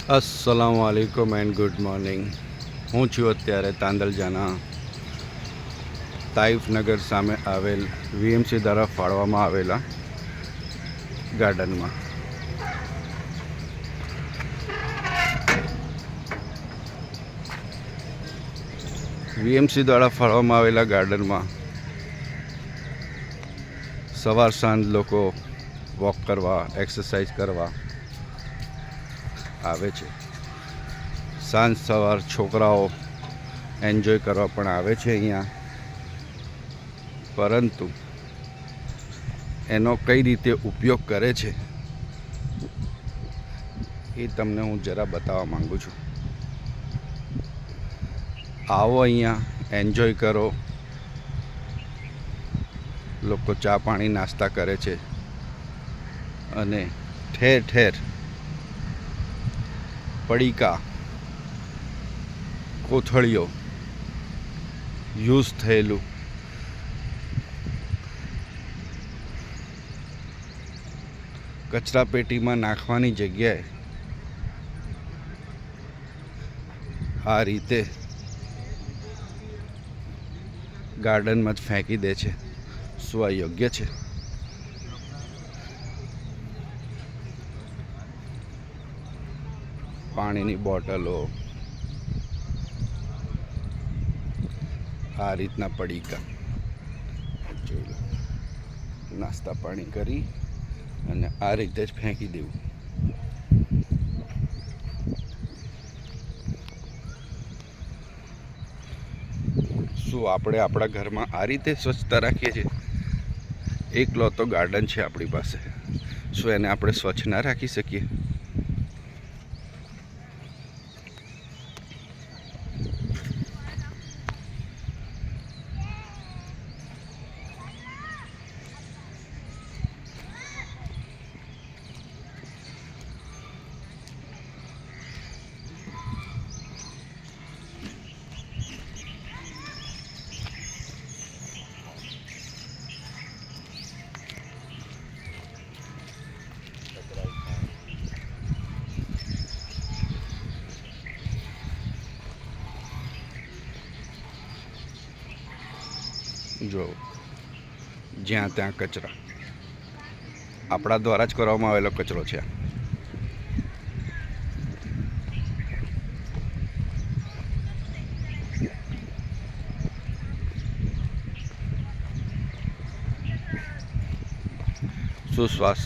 अस्सलामुअलैकुम and good morning. हूँ छूँ अत्यारे तांदलजाना ताइफ नगर सामे आवेल वीएमसी द्वारा फाळवामां आवेला गार्डन में। वीएमसी द्वारा फाळवामां आवेला गार्डन में सवार सांज लोको वॉक करवा एक्सरसाइज करवा आवे छे। सांज सवार छोकराओ एन्जॉय करवा पण आवे छे अहींया, परंतु एनो कई रीते उपयोग करे छे ए तमने हूँ जरा बतावा मांगू छूं। आओ अहींया एन्जॉय करो। लोको चा पाणी नास्ता करे छे अने ठेर ठेर पड़ीका कोथळीओ यूज थयेलू कचरा पेटी में नाखवानी जग्याए आ रीते गार्डन में ज फेंकी दे छे। શું આ યોગ્ય છે? પાણીની બોટલો, આ રીતના પડીકા જોઈ લો, નાસ્તા પાણી કરી અને આ રીતે જ ફેંકી દેવું। શું આપણે આપણા ઘરમાં આ રીતે સ્વચ્છતા રાખીએ છીએ? એકલો તો ગાર્ડન છે આપણી પાસે, શું એને આપણે સ્વચ્છ ના રાખી શકીએ? જો જ્યાં ત્યાં કચરા આપણા દ્વારા જ કરવામાં આવેલો કચરો છે। સુશ્વાસ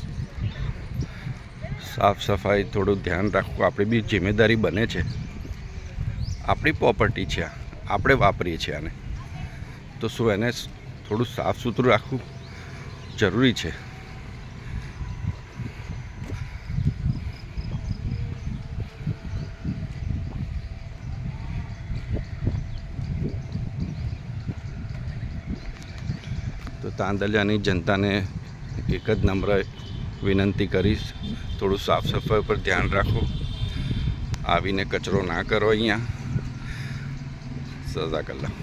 સાફ સફાઈ થોડું ધ્યાન રાખવું આપણી બી જિમ્મેદારી બને છે। આપણી પ્રોપર્ટી છે, આપણે વાપરીએ છીએ આને, તો શું એને થોડું સાફ સુથરું રાખવું જરૂરી છે। તો તાંદલિયાની જનતાને એક જ નમ્ર વિનંતી કરીશ, થોડું સાફ સફાઈ પર ધ્યાન રાખો, આવીને કચરો ના કરો અહીંયા। સજાકલ્લા।